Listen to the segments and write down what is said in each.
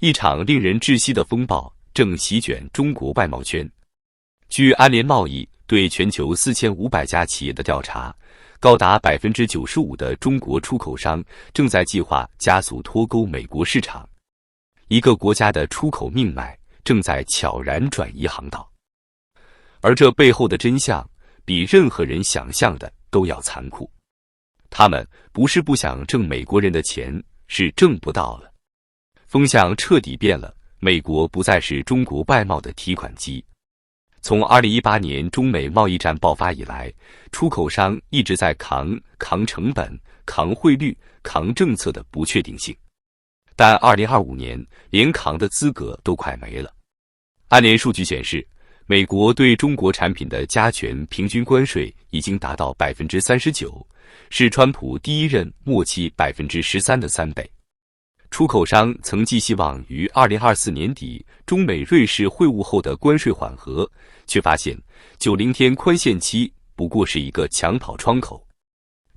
一场令人窒息的风暴正席卷中国外贸圈。据安联贸易对全球4500家企业的调查，高达95%的中国出口商正在计划加速脱钩美国市场。一个国家的出口命脉正在悄然转移航道，而这背后的真相比任何人想象的都要残酷。他们不是不想挣美国人的钱，是挣不到了。风向彻底变了，美国不再是中国外贸的提款机。从2018年中美贸易战爆发以来，出口商一直在扛成本、扛汇率、扛政策的不确定性。但2025年连扛的资格都快没了。安联数据显示，美国对中国产品的加权平均关税已经达到 39%， 是川普第一任末期 13% 的3倍。出口商曾寄希望于2024年底中美瑞士会晤后的关税缓和，却发现90天宽限期不过是一个抢跑窗口。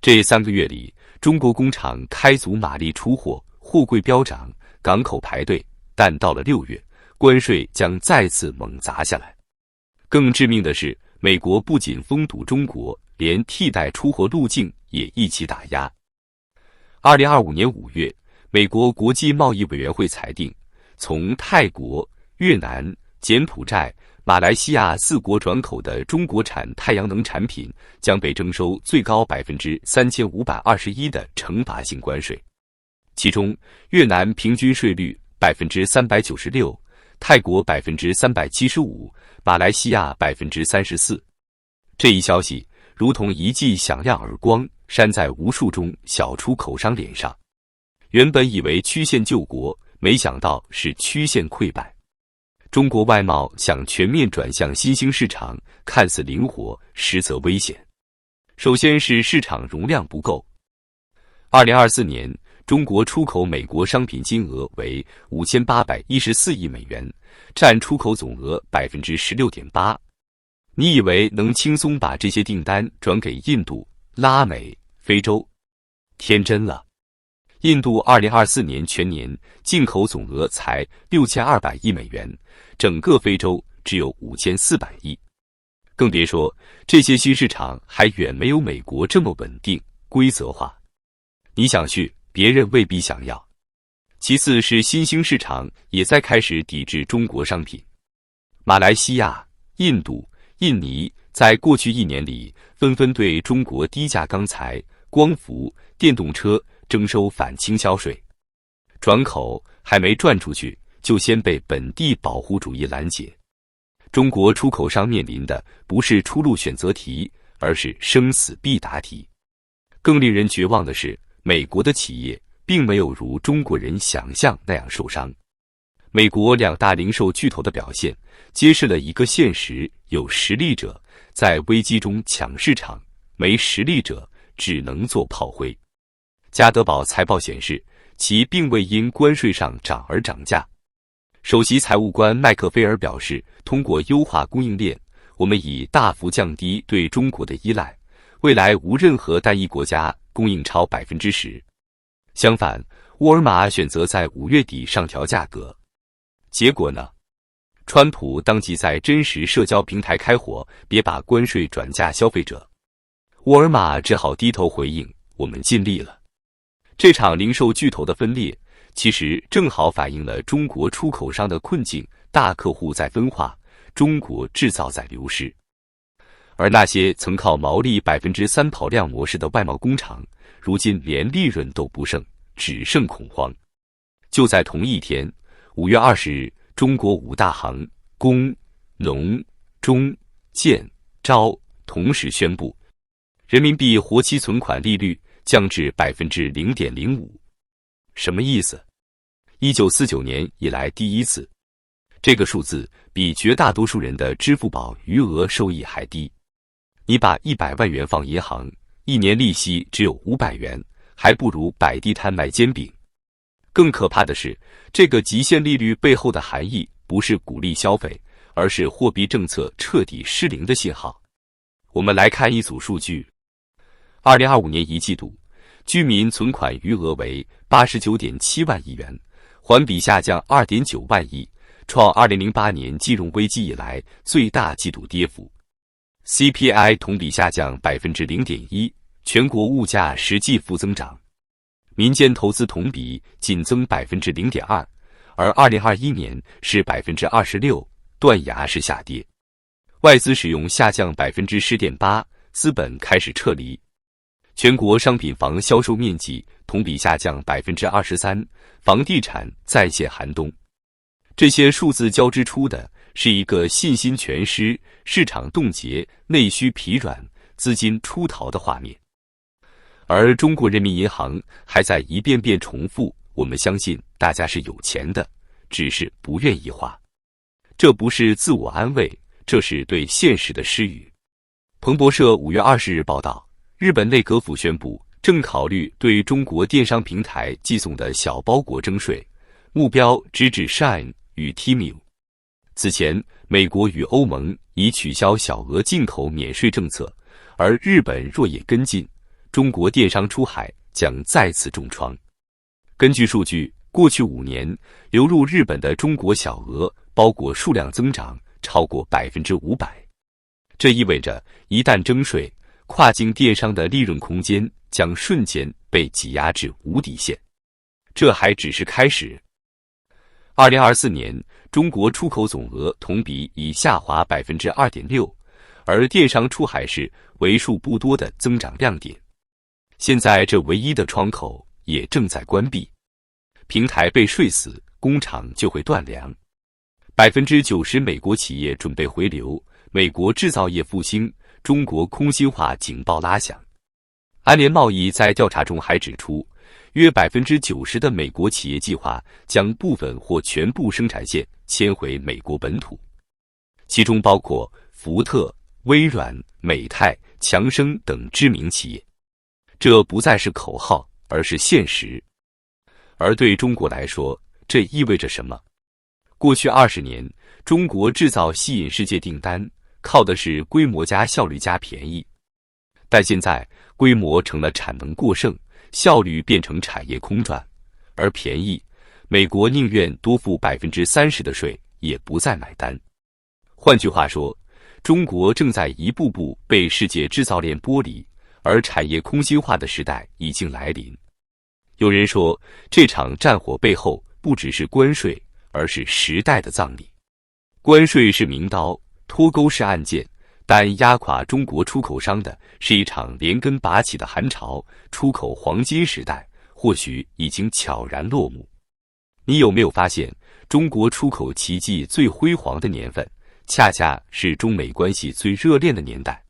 这3个月里，中国工厂开足马力出货，货柜飙涨，港口排队，但到了6月，关税将再次猛砸下来。更致命的是，美国不仅封堵中国，连替代出货路径也一起打压。2025年5月，美国国际贸易委员会裁定，从泰国、越南、柬埔寨、马来西亚4国转口的中国产太阳能产品将被征收最高 3521% 的惩罚性关税。其中，越南平均税率 396%， 泰国 375%， 马来西亚 34%。这一消息如同一记响亮耳光，扇在无数中小出口商脸上。原本以为曲线救国，没想到是曲线溃败。中国外贸想全面转向新兴市场，看似灵活，实则危险。首先是市场容量不够。2024年，中国出口美国商品金额为5814亿美元，占出口总额 16.8%。你以为能轻松把这些订单转给印度、拉美、非洲？天真了。印度2024年全年进口总额才6200亿美元，整个非洲只有5400亿。更别说这些新市场还远没有美国这么稳定、规则化。你想去，别人未必想要。其次是新兴市场也在开始抵制中国商品。马来西亚、印度、印尼在过去1年里纷纷对中国低价钢材、光伏、电动车征收反倾销税，转口还没转出去，就先被本地保护主义拦截。中国出口商面临的不是出路选择题，而是生死必答题。更令人绝望的是，美国的企业并没有如中国人想象那样受伤。美国2大零售巨头的表现，揭示了一个现实：有实力者在危机中抢市场，没实力者只能做炮灰。加德堡财报显示，其并未因关税上涨而涨价。首席财务官麦克菲尔表示，通过优化供应链，我们已大幅降低对中国的依赖，未来无任何单一国家供应超 10%。相反，沃尔玛选择在5月底上调价格。结果呢？川普当即在真实社交平台开火，别把关税转嫁消费者。沃尔玛只好低头回应，我们尽力了。这场零售巨头的分裂，其实正好反映了中国出口商的困境，大客户在分化，中国制造在流失。而那些曾靠毛利 3% 跑量模式的外贸工厂，如今连利润都不剩，只剩恐慌。就在同一天，5月20日，中国5大行、工、农、中、建、招同时宣布，人民币活期存款利率降至 0.05%。什么意思？1949年以来第一次。这个数字比绝大多数人的支付宝余额收益还低。你把100万元放银行，1年利息只有500元，还不如摆地摊卖煎饼。更可怕的是，这个极限利率背后的含义不是鼓励消费，而是货币政策彻底失灵的信号。我们来看一组数据。2025年1季度，居民存款余额为 89.7 万亿元，环比下降 2.9 万亿，创2008年金融危机以来最大季度跌幅。CPI 同比下降 0.1%， 全国物价实际负增长。民间投资同比仅增 0.2%， 而2021年是 26%， 断崖式下跌。外资使用下降 10.8%， 资本开始撤离。全国商品房销售面积同比下降 23%， 房地产再现寒冬。这些数字交织出的是一个信心全失、市场冻结、内需疲软、资金出逃的画面。而中国人民银行还在一遍遍重复：我们相信大家是有钱的，只是不愿意花。这不是自我安慰，这是对现实的失语。彭博社5月20日报道，日本内阁府宣布，正考虑对中国电商平台寄送的小包裹征税，目标直指 Shine 与 Temu。此前，美国与欧盟已取消小额进口免税政策，而日本若也跟进，中国电商出海将再次重创。根据数据，过去5年流入日本的中国小额包裹数量增长超过 500%。这意味着，一旦征税，跨境电商的利润空间将瞬间被挤压至无底线。这还只是开始。2024年，中国出口总额同比已下滑 2.6%， 而电商出海是为数不多的增长亮点。现在这唯一的窗口也正在关闭，平台被税死，工厂就会断粮。90%美国企业准备回流，美国制造业复兴，中国空心化警报拉响。安联贸易在调查中还指出，约 90% 的美国企业计划将部分或全部生产线迁回美国本土，其中包括福特、微软、美泰、强生等知名企业。这不再是口号，而是现实。而对中国来说，这意味着什么？过去20年，中国制造吸引世界订单，靠的是规模加效率加便宜。但现在，规模成了产能过剩，效率变成产业空转，而便宜，美国宁愿多付 30% 的税，也不再买单。换句话说，中国正在一步步被世界制造链剥离，而产业空心化的时代已经来临。有人说，这场战火背后不只是关税，而是时代的葬礼。关税是明刀，脱钩是暗箭，但压垮中国出口商的是一场连根拔起的寒潮，出口黄金时代或许已经悄然落幕。你有没有发现，中国出口奇迹最辉煌的年份，恰恰是中美关系最热恋的年代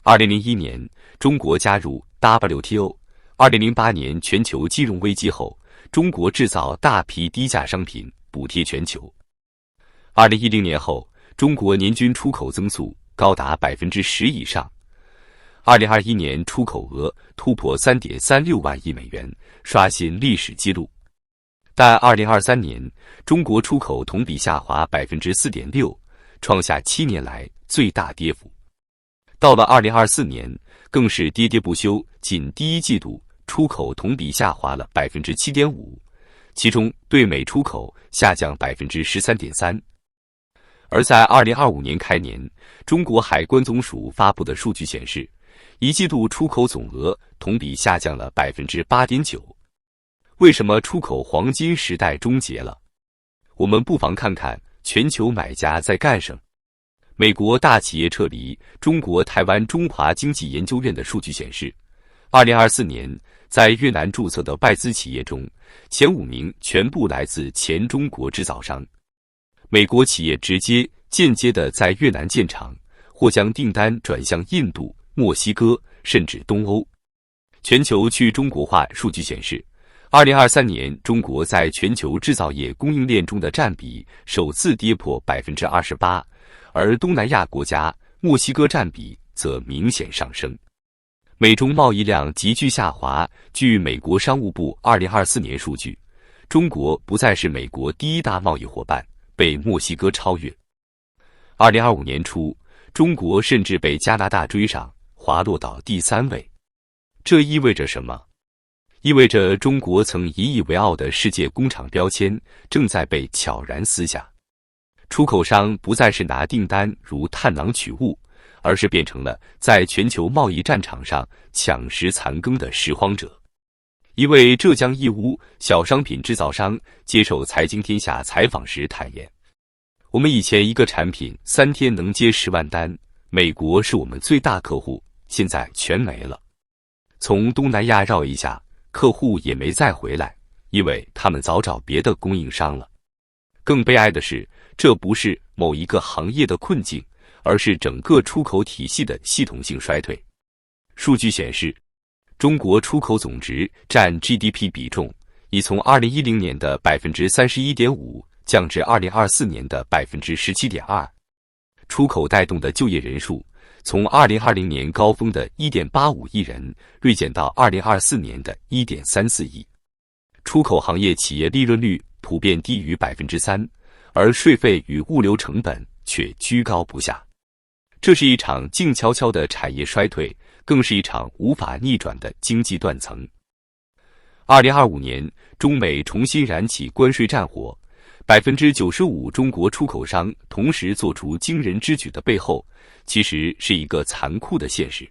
？2001年，中国加入 WTO。2008年全球金融危机后，中国制造大批低价商品，补贴全球。2010年后，中国年均出口增速高达 10% 以上。2021年出口额突破 3.36 万亿美元，刷新历史纪录。但2023年，中国出口同比下滑 4.6%， 创下7年来最大跌幅。到了2024年，更是喋喋不休，仅第一季度出口同比下滑了 7.5%， 其中对美出口下降 13.3%。而在2025年开年，中国海关总署发布的数据显示，一季度出口总额同比下降了 8.9%。为什么出口黄金时代终结了？我们不妨看看全球买家在干什么。美国大企业撤离。中国台湾中华经济研究院的数据显示，2024年在越南注册的外资企业中，前5名全部来自前中国制造商。美国企业直接、间接的在越南建厂，或将订单转向印度、墨西哥，甚至东欧。全球去中国化数据显示，2023年中国在全球制造业供应链中的占比首次跌破 28%， 而东南亚国家墨西哥占比则明显上升。美中贸易量急剧下滑。据美国商务部2024年数据，中国不再是美国第一大贸易伙伴，被墨西哥超越。2025年初，中国甚至被加拿大追上，滑落到第3位。这意味着什么？意味着中国曾引以为傲的世界工厂标签正在被悄然撕下。出口商不再是拿订单如探囊取物，而是变成了在全球贸易战场上抢食残羹的拾荒者。一位浙江义乌小商品制造商接受财经天下采访时坦言，我们以前一个产品3天能接10万单，美国是我们最大客户，现在全没了。从东南亚绕一下，客户也没再回来，因为他们早找别的供应商了。更悲哀的是，这不是某一个行业的困境，而是整个出口体系的系统性衰退。数据显示，中国出口总值占 GDP 比重已从2010年的 31.5% 降至2024年的 17.2%。出口带动的就业人数从2020年高峰的 1.85 亿人锐减到2024年的 1.34 亿。出口行业企业利润率普遍低于 3%， 而税费与物流成本却居高不下。这是一场静悄悄的产业衰退，更是一场无法逆转的经济断层。2025年，中美重新燃起关税战火，95%中国出口商同时做出惊人之举的背后，其实是一个残酷的现实。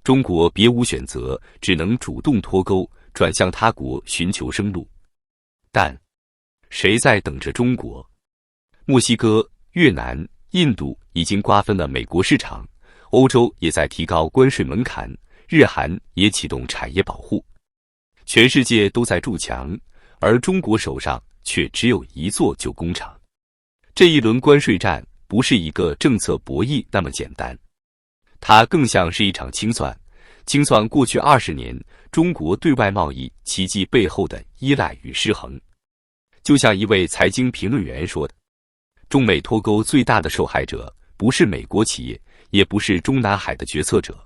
中国别无选择，只能主动脱钩，转向他国寻求生路。但谁在等着中国？墨西哥、越南、印度已经瓜分了美国市场，欧洲也在提高关税门槛，日韩也启动产业保护。全世界都在筑墙，而中国手上却只有一座旧工厂。这一轮关税战不是一个政策博弈那么简单，它更像是一场清算，清算过去20年中国对外贸易奇迹背后的依赖与失衡。就像一位财经评论员说的，中美脱钩最大的受害者不是美国企业，也不是中南海的决策者，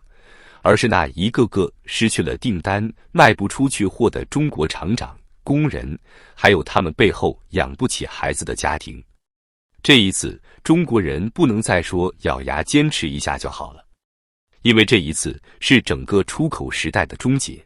而是那一个个失去了订单、卖不出去货的中国厂长、工人，还有他们背后养不起孩子的家庭。这一次，中国人不能再说咬牙坚持一下就好了，因为这一次是整个出口时代的终结。